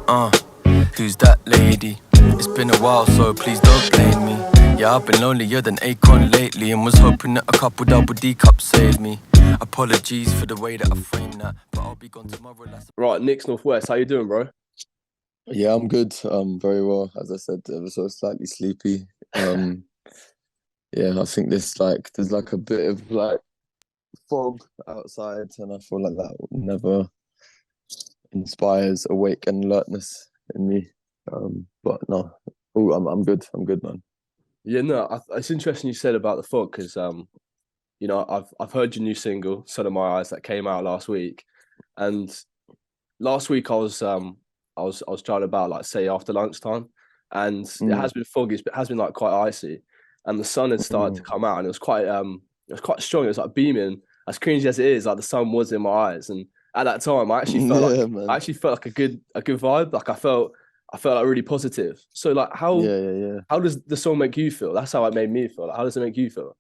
Uh, who's that lady? It's been a while, so please don't blame me. Yeah, I've been lonelier than Akon lately, and was hoping that a couple double D cups saved me. Apologies for the way that I framed that, but I'll be gone tomorrow. Right, NIX Northwest, how you doing, bro? Yeah, I'm good. Very well. As I said, I was sort of slightly sleepy. Um, yeah, I think there's like a bit of like fog outside, and I feel like that never inspires awake and alertness in me. But no, I'm good. I'm good, man. Yeah, no, it's interesting you said about the fog because I've heard your new single, "Sun of My Eyes," that came out last week, and last week I was trying about like say after lunchtime, and it Mm, has been foggy, but it has been like quite icy, and the sun had started to mm. come out, and it was quite strong. It was like beaming, as cringy as it is. Like the sun was in my eyes, and at that time, Yeah, I man. actually felt like a good vibe. Like I felt like really positive. So like Yeah, yeah, yeah. how does the song make you feel? That's how it made me feel. Like, how does it make you feel?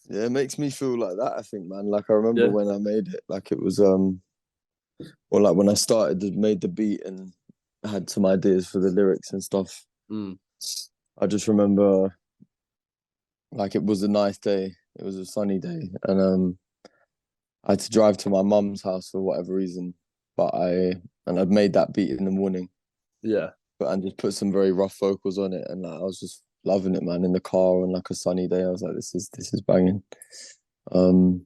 Yeah, it makes me feel like that, I think, man. Like I remember Yeah. when I made it, like it was or like when I started made the beat and had some ideas for the lyrics and stuff. Mm. I just remember like it was a nice day. It was a sunny day, and I had to drive to my mum's house for whatever reason. I'd made that beat in the morning, Yeah. and just put some very rough vocals on it, and like, I was just loving it, man. In the car on like a sunny day, I was like, this is banging. Um,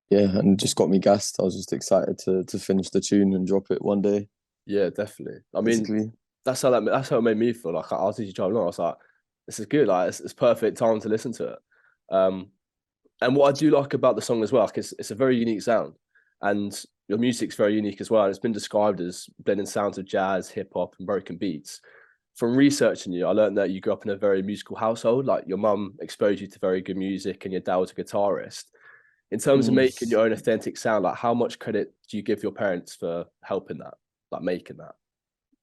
yeah, and it just got me gassed. I was just excited to finish the tune and drop it one day, Yeah, definitely. I mean, basically. that's how it made me feel. Like I was actually driving along, I was like, this is good. Like it's perfect time to listen to it. Um, and what I do like about the song as well, like it's a very unique sound, and your music's very unique as well. And it's been described as blending sounds of jazz, hip hop, and broken beats. From researching you, I learned that you grew up in a very musical household. Like your mum exposed you to very good music, and your dad was a guitarist. In terms of Mm. making your own authentic sound, like how much credit do you give your parents for helping that, like making that?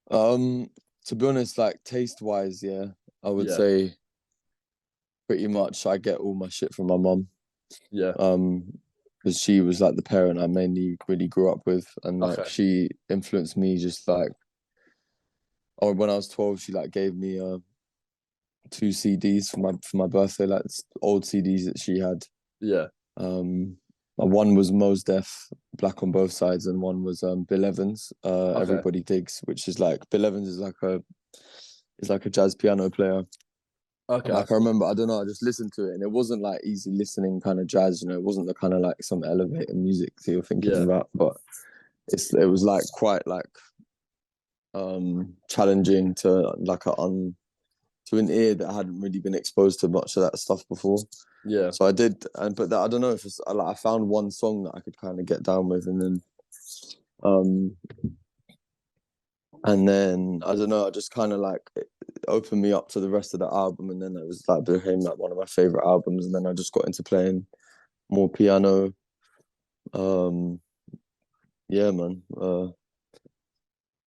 Um, to be honest, like taste wise, yeah, I would Yeah, say pretty much I get all my shit from my mum. yeah. Um, because she was like the parent I mainly really grew up with, and like Okay, she influenced me just like, or when I was 12, she like gave me two CDs for my birthday, like old CDs that she had. yeah, Um, one was Mos Def, Black on Both Sides, and one was Bill Evans, okay, Everybody Digs, which is like Bill Evans is like a jazz piano player. And okay. I like I see. remember, I don't know, I just listened to it, and it wasn't like easy listening kind of jazz, you know. It wasn't the kind of like some elevator music that you're thinking Yeah, about, but it was like quite like challenging to like to an ear that hadn't really been exposed to much of that stuff before. yeah, So I did, I don't know if it's like I found one song that I could kind of get down with, um and then I don't know, I just kind of like it opened me up to the rest of the album, and then it was like became like one of my favorite albums, and then I just got into playing more piano. Um, yeah, man.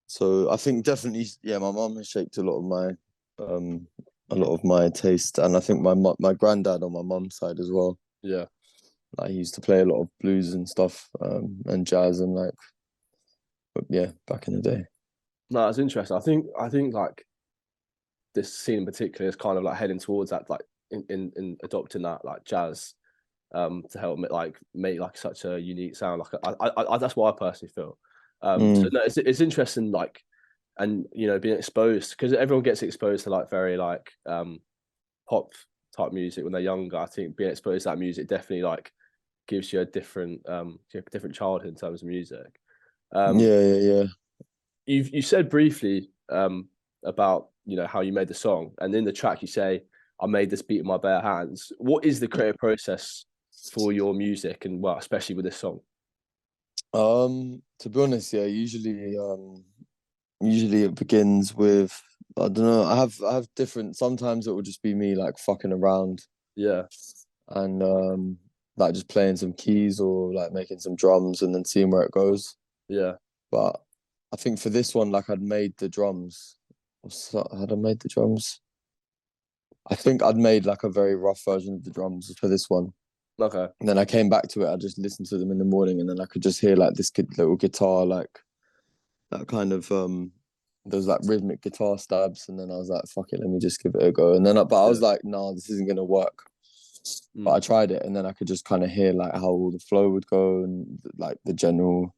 So I think definitely, yeah, my mom has shaped um a lot of my taste, and I think my granddad on my mum's side as well. yeah. Like he used to play a lot of blues and stuff, and jazz and like, but yeah, back in the day. No, it's interesting. I think like this scene in particular is kind of like heading towards that, like in adopting that like jazz, to help make like such a unique sound. Like that's what I personally feel. So Mm, no, it's interesting. Like, and being exposed because everyone gets exposed to like very like pop type music when they're younger. I think being exposed to that music definitely like gives you a different childhood in terms of music. Um, yeah, yeah, yeah. you said briefly about how you made the song, and in the track you say, "I made this beat in my bare hands." What is the creative process for your music, and well, especially with this song? To be honest, yeah, usually it begins with, I don't know, I have different, sometimes it will just be me like fucking around Yeah, and like just playing some keys or like making some drums and then seeing where it goes. yeah, But I think for this one, like I'd made the drums. Had I made the drums? I think I'd made like a very rough version of the drums for this one. okay, And then I came back to it. I just listened to them in the morning, and then I could just hear like this little guitar, like that kind of There's like rhythmic guitar stabs, and then I was like, fuck it, let me just give it a go. And then, but I was like, no, this isn't gonna work. But I tried it, and then I could just kind of hear like how all the flow would go and like the general.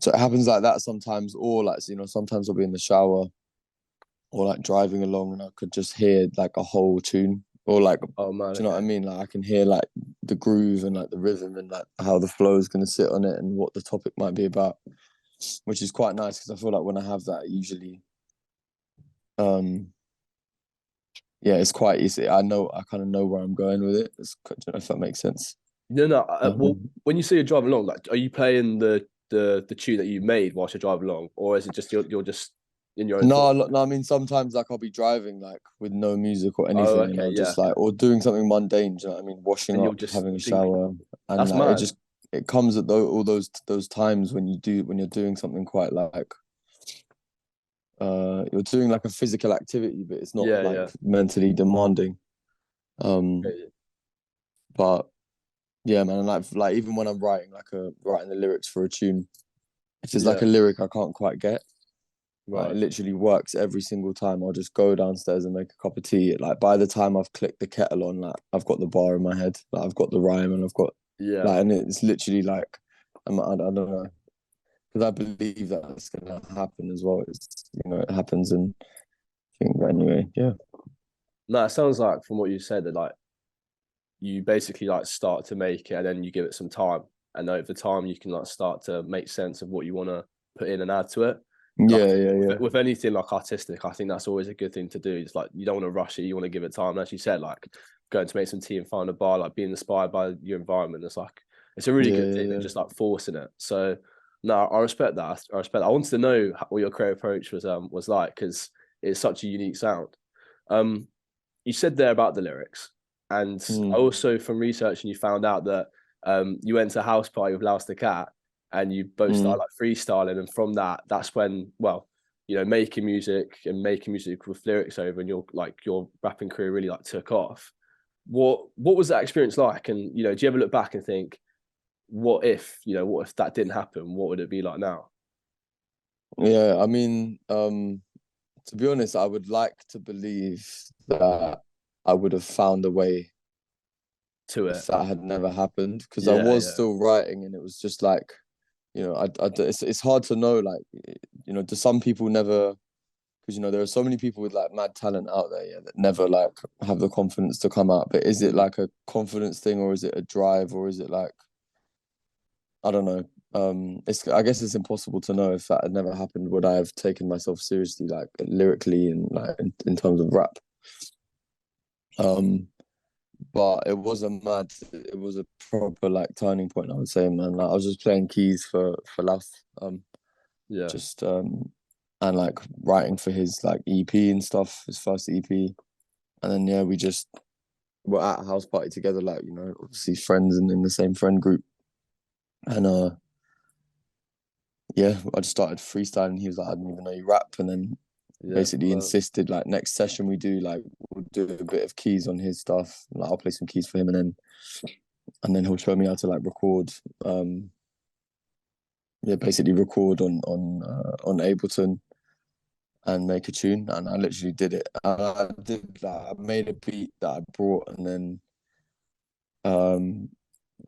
So it happens like that sometimes, or like, you know, sometimes I'll be in the shower or like driving along, and I could just hear like a whole tune, or like, Oh man, do you know what I mean? Like I can hear like the groove and like the rhythm and like how the flow is gonna sit on it and what the topic might be about, which is quite nice because I feel like when I have that, usually, yeah, it's quite easy. I kind of know where I'm going with it. I don't know if that makes sense. No. Well, when you say you're driving along, like, are you playing the tune that you made whilst you're driving along, or is it just you're just in your own No, thoughts? no. I mean, sometimes like I'll be driving like with no music or Oh, anything, and okay, I'll yeah. just like or doing something mundane. Do you know what I mean? Washing And you'll up, just having a think shower, and that's like mad. it comes at all those times when you're doing something quite like you're doing like a physical activity, but it's not Yeah, like yeah. mentally demanding. Um, Crazy. but yeah, man, and like even when I'm writing the lyrics for a tune, if there's like Yeah, a lyric I can't quite get. Like it right. literally works every single time. I'll just go downstairs and make a cup of tea. Like by the time I've clicked the kettle on, like I've got the bar in my head. Like I've got the rhyme and I've got Yeah. like, and it's literally like I don't know, because I believe that's gonna happen as well. It's, you know, it happens, and I think anyway, yeah, No, it sounds like from what you said that like you basically like start to make it and then you give it some time, and over time you can like start to make sense of what you want to put in and add to it. And I yeah, think yeah, yeah, with anything like artistic, I think that's always a good thing to do. It's like you don't want to rush it, you want to give it time. And as you said, like going to make some tea and find a bar, like being inspired by your environment, it's like it's a really yeah, good yeah, thing than yeah. just like forcing it. So no, I respect that. I respect that. I wanted to know what your creative approach was like, because it's such a unique sound. Um you said there about the lyrics, and Mm, also from researching, you found out that you went to a house party with Lausse the cat, and you both started mm. like freestyling, and from that, that's when, well, you know, making music with lyrics over, and your rapping career really like took off. What was that experience like? And you know, do you ever look back and think, what if that didn't happen? What would it be like now? Yeah, I mean, to be honest, I would like to believe that I would have found a way To if it, that had never happened, because I yeah, was yeah, still writing, and it was just like, you know, it's hard to know, like, you know, do some people never, because, you know, there are so many people with like mad talent out there, yeah, that never like have the confidence to come out. But is it mm, like a confidence thing, or is it a drive, or is it like, I don't know. I guess it's impossible to know. If that had never happened, would I have taken myself seriously, like lyrically and like in terms of rap? Um, but it was a proper like turning point, I would say, man. Like I was just playing keys for Lausse, yeah, just and like writing for his like EP and stuff, his first EP. And then yeah, we just were at a house party together, like, you know, obviously friends and in the same friend group. And yeah, I just started freestyling. He was like, I didn't even know you rap. And then yeah. basically Well, insisted like next session we do, like we'll do a bit of keys on his stuff. Like I'll play some keys for him, and then he'll show me how to like record. Yeah, basically record on Ableton and make a tune. And I literally did it. And I did that. I made a beat that I brought, and then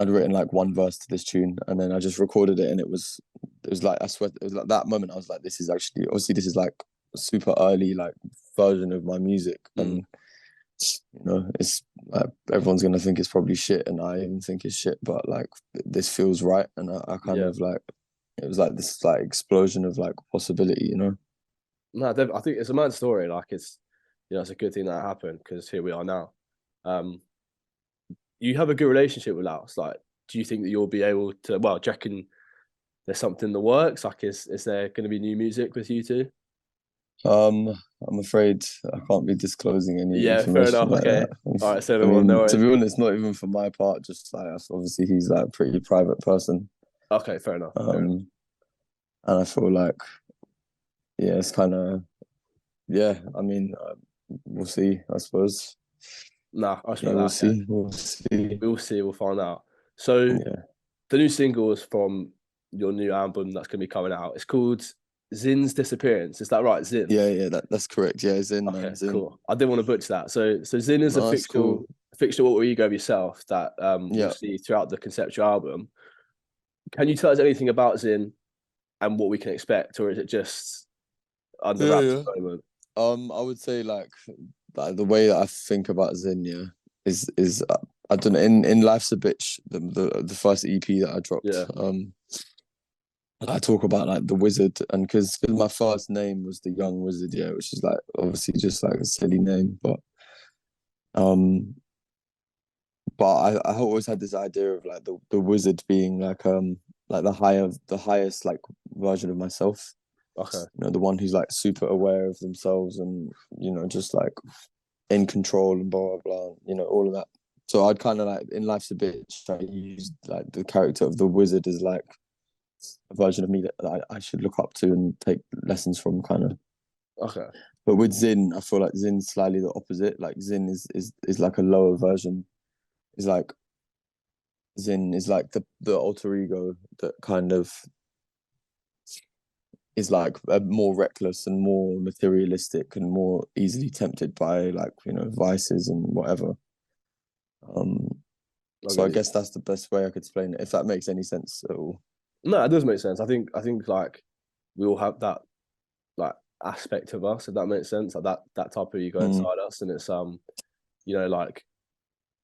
I'd written like one verse to this tune, and then I just recorded it, and it was like, I swear, it was like that moment I was like, this is actually, obviously this is like a super early like version of my music, mm, and you know, it's like everyone's gonna think it's probably shit, and I even think it's shit, but like this feels right, and I kind yeah. of like, it was like this like explosion of like possibility, you know. No, I think it's a mad story. Like it's, you know, it's a good thing that happened, because here we are now. Um, you have a good relationship with Laos. Like, do you think that you'll be able to? Well, do you reckon there's something in the works? Like, is there going to be new music with you two? Um, I'm afraid I can't be disclosing any Yeah, fair information enough. like Okay, that. all right. So I no mean, to worries. be honest, not even for my part, just like obviously he's like a pretty private person. Okay, fair enough. Fair enough. Um, and I feel like, yeah, it's kind of, yeah, I mean, we'll see, I suppose. Nah, I Yeah, respect that. Okay, we'll see. we'll see. We'll find out. So Yeah. the new single is from your new album that's going to be coming out. It's called Zinn's Disappearance. Is that right, Zinn? Yeah, that's correct. Yeah, Zinn, Okay, man, Zinn. cool. I didn't want to butcher that. So Zinn is a No, that's cool. fictional alter ego of yourself that Yeah. you'll see throughout the conceptual album. Can you tell us anything about Zinn and what we can expect, or is it just under wraps at the moment? I would say like the way that I think about Zinn, yeah, is I don't know, in Life's a Bitch, the first EP that I dropped, Yeah. I talk about like the wizard, and because my first name was the Young Wizard, yeah, which is like obviously just like a silly name, um but I always had this idea of like the wizard being like the highest like version of myself. Okay. You know, the one who's like super aware of themselves and, you know, just like in control and blah blah blah, you know, all of that. So I'd kind of like in Life's a Bitch, I used like the character of the wizard as like a version of me that I should look up to and take lessons from, kind of. Okay. But with Zinn, I feel like Zinn's slightly the opposite. Like Zinn is like a lower version. Is like Zinn is like the alter ego that kind of is like more reckless and more materialistic and more easily tempted by like, you know, vices and whatever. So I guess that's the best way I could explain it, if that makes any sense at all. No, it does make sense. I think like we all have that like aspect of us, if that makes sense. Like that type of ego inside us, and it's you know, like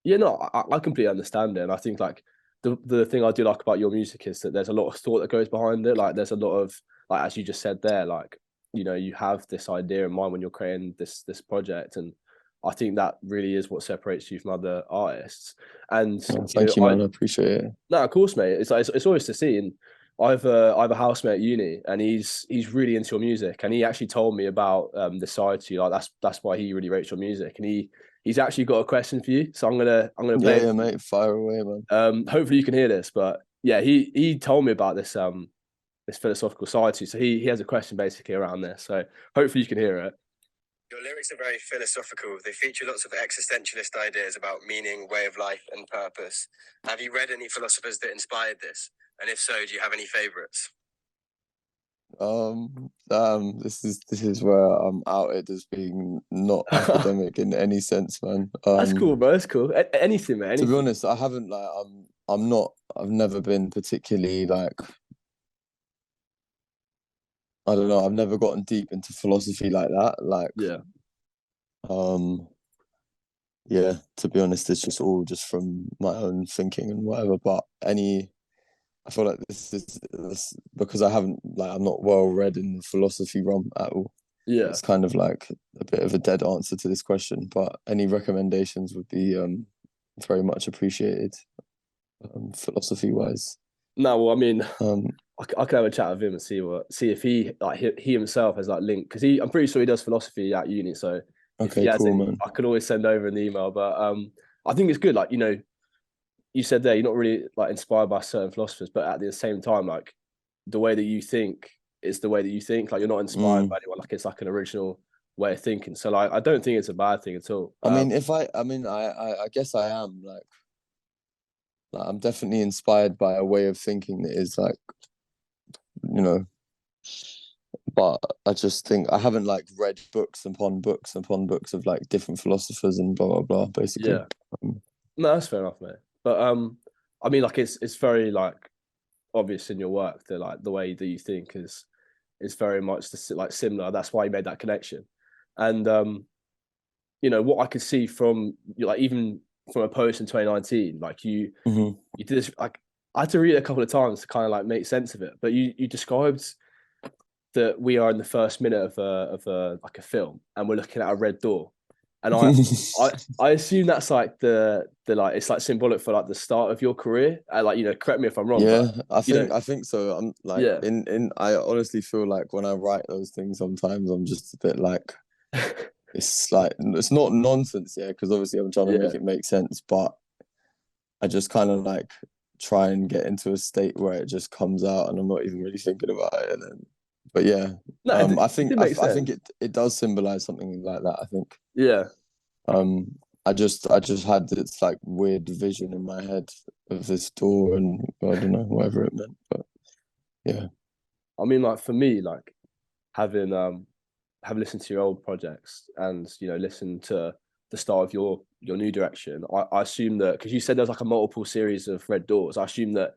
I completely understand it. And I think like the thing I do like about your music is that there's a lot of thought that goes behind it. Like there's a lot of, like, as you just said there, like, you know, you have this idea in mind when you're creating this project, and I think that really is what separates you from other artists. And thank you, man. I appreciate it. No, of course, mate. It's like it's always to see. And I have a housemate at uni, and he's really into your music, and he actually told me about the side to you. Like that's why he really rates your music, and he's actually got a question for you. So I'm gonna play. Yeah, mate. Fire away, man. Hopefully you can hear this, but yeah, he told me about this this philosophical side to you. So he has a question basically around this. So hopefully you can hear it. Your lyrics are very philosophical. They feature lots of existentialist ideas about meaning, way of life, and purpose. Have you read any philosophers that inspired this? And if so, do you have any favorites? This is where I'm outed as being not academic in any sense, man. That's cool, bro. That's cool. Anything, man. Anything. To be honest, I haven't like I've never been particularly like, I don't know, I've never gotten deep into philosophy like that. Like yeah, to be honest, it's just all just from my own thinking and whatever. But I feel like this because I'm not well read in the philosophy realm at all. Yeah, it's kind of like a bit of a dead answer to this question. But any recommendations would be very much appreciated, philosophy wise. No, well, I mean, I can have a chat with him and see if he like he himself has like linked, because I'm pretty sure he does philosophy at uni. So okay, cool, man. I could always send over an email. But I think it's good. Like, you know, you said there, you're not really like inspired by certain philosophers, but at the same time, like the way that you think is the way that you think. Like you're not inspired by anyone. Like it's like an original way of thinking. So like I don't think it's a bad thing at all. I mean, I guess I am like I'm definitely inspired by a way of thinking that is like, you know, but I just think I haven't like read books upon books upon books of like different philosophers and blah blah blah. Basically, yeah. No, that's fair enough, mate. But I mean, like it's very like obvious in your work that like the way that you think is very much like similar. That's why you made that connection. And you know what I could see from like even from a post in 2019, like you did this. Like I had to read it a couple of times to kind of like make sense of it. But you described that we are in the first minute of a like a film, and we're looking at a red door. And I assume that's like the like it's like symbolic for like the start of your career. Like, you know, correct me if I'm wrong. Yeah, but, I think so. I'm like I honestly feel like when I write those things, sometimes I'm just a bit like it's like it's not nonsense, yeah, because obviously I'm trying to make it make sense, but I just kind of like try and get into a state where it just comes out and I'm not even really thinking about it. And then, but yeah, no, I think it does symbolize something like that. I think. Yeah. I just had this like weird vision in my head of this door, and I don't know whatever it meant, but yeah. I mean, like for me, like having listened to your old projects and listened to the start of your new direction, I assume that because you said there's like a multiple series of red doors, I assume that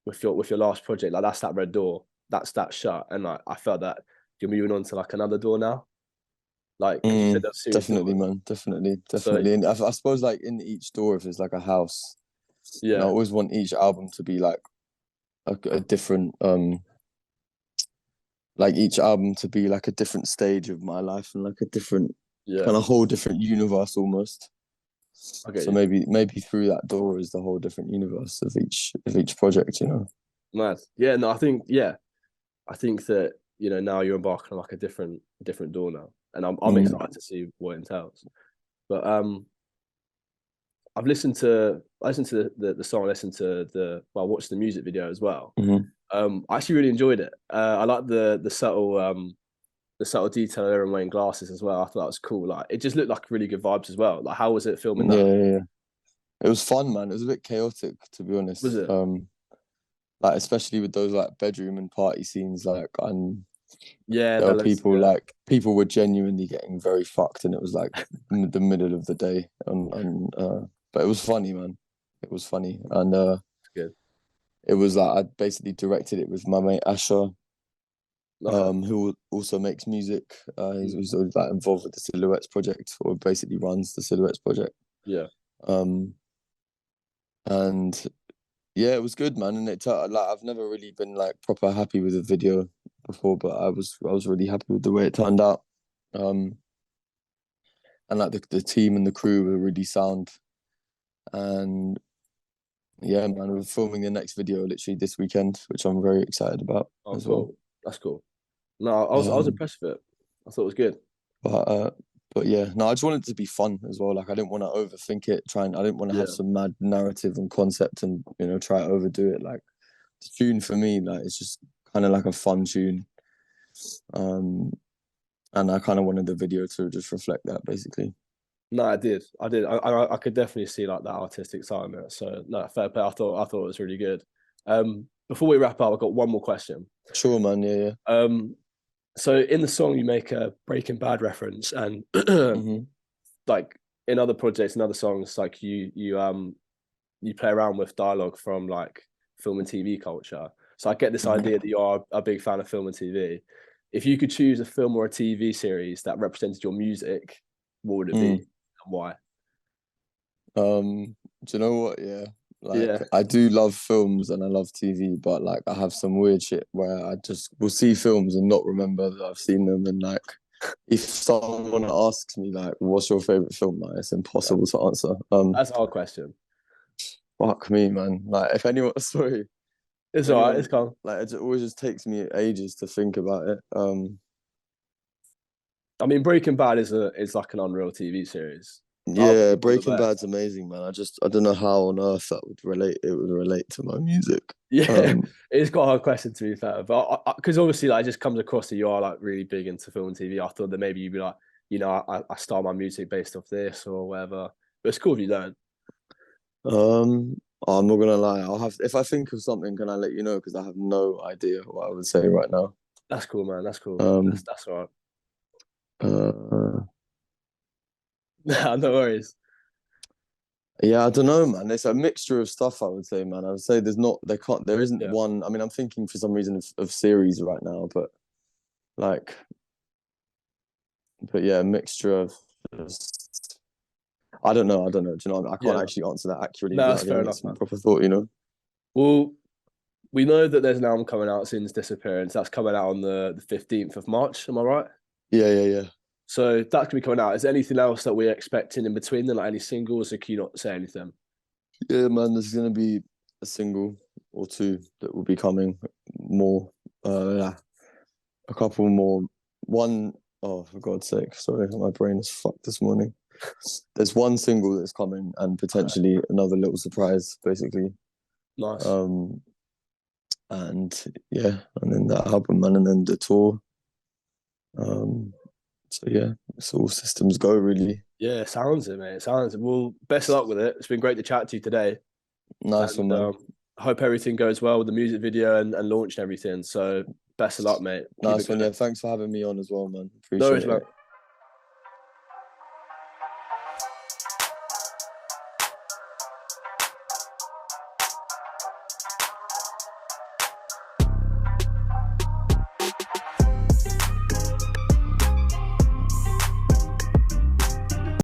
with your last project, like that's that red door, that's that shut, and like I felt that you're moving on to like another door now. Like 'cause you said that series definitely, doors. man, definitely. So, And I suppose like in each door, if it's like a house, and I yeah, always want each album to be like a different like each album to be like a different stage of my life and like a different yeah, kind of whole different universe almost. I get So you. maybe through that door is the whole different universe of each project, you know. Mad. Yeah, no, I think that now you're embarking on like a different door now, and I'm Mm, excited to see what it entails. But I listened to the song, I listened to I watched the music video as well. mhm. I actually really enjoyed it. I like the subtle detail there in wearing glasses as well. I thought that was cool. Like it just looked like really good vibes as well. Like how was it filming Yeah, that? yeah, yeah. It was fun, man. It was a bit chaotic, to be Was honest. it? Like especially with those like bedroom and party scenes, like and Yeah, there were Bella's, people yeah. like people were genuinely getting very fucked, and it was like the middle of the day, but it was funny, man. It was funny, and Good. it was like I basically directed it with my mate Asher, Okay. who also makes music. He's like involved with the Silhouettes project, or basically runs the Silhouettes project. Yeah. Um, and yeah, it was good, man. And like I've never really been like proper happy with the video before, but I was really happy with the way it turned out. And like the team and the crew were really sound. And yeah, man, we're filming the next video literally this weekend, which I'm very excited about Oh, as well. cool. That's cool. No, I was impressed with it. I thought it was good. But but yeah, no, I just wanted it to be fun as well. Like I didn't want to overthink it. I didn't want to Yeah. have some mad narrative and concept and try to overdo it. Like the tune for me, like it's just kind of like a fun tune. And I kind of wanted the video to just reflect that basically. No, I did. I could definitely see like that artistic side in it. So no, fair play. I thought it was really good. Before we wrap up, I've got one more question. Sure, man. Yeah, yeah. So in the song you make a Breaking Bad reference, and Mm-hmm. like in other projects and other songs, like you play around with dialogue from like film and TV culture. So I get this idea that you are a big fan of film and TV. If you could choose a film or a TV series that represented your music, what would it be and why? Do you know what? Yeah, like Yeah, I do love films and I love TV, but like I have some weird shit where I just will see films and not remember that I've seen them. And like, if someone asks me like, "What's your favorite film?" Like, it's impossible to answer. that's a hard question. Fuck me, man. Like, if anyone, sorry, if It's all right. anyone, It's calm. like, it always just takes me ages to think about it. I mean, Breaking Bad is like an unreal TV series. Yeah, One of the Breaking best. Bad's amazing, man. I don't know how on earth that would relate. It would relate to my music. Yeah, it's got a hard question to be fair, but because obviously like it just comes across that you are like really big into film and TV. I thought that maybe you'd be like, I start my music based off this or whatever. But it's cool if you don't. I'm not gonna lie. If I think of something, can I let you know? Because I have no idea what I would say right now. That's cool, man. That's cool. Um, That's all right. uh, No worries. yeah, I don't know, man. It's a mixture of stuff. I would say, man. I would say there isn't Yeah. one. I mean, I'm thinking for some reason of series right now, but like, but yeah, a mixture of. I don't know. Do you know what I mean? I can't Yeah. actually answer that accurately No, that's without fair giving it enough, some man. proper thought. You know. Well, we know that there's an album coming out, Zinn's Disappearance. That's coming out on the 15th of March. Am I right? Yeah, yeah, yeah. So that's going to be coming out. Is there anything else that we're expecting in between then, like any singles, or can you not say anything? Yeah, man. There's gonna be a single or two that will be coming. More, yeah, a couple more. One, oh, for God's sake, sorry, my brain is fucked this morning. There's one single that's coming, and potentially another little surprise, basically. Nice. And yeah, and then that album, man, and then the tour. So yeah, it's all systems go, really. Yeah, sounds it, mate. Sounds it. Well, best of luck with it. It's been great to chat to you today. Nice one, man. I hope everything goes well with the music video and launch and everything. So Best of luck, mate. Keep Nice it one. going. Yeah, thanks for having me on as well, man. No worries, Appreciate man. it.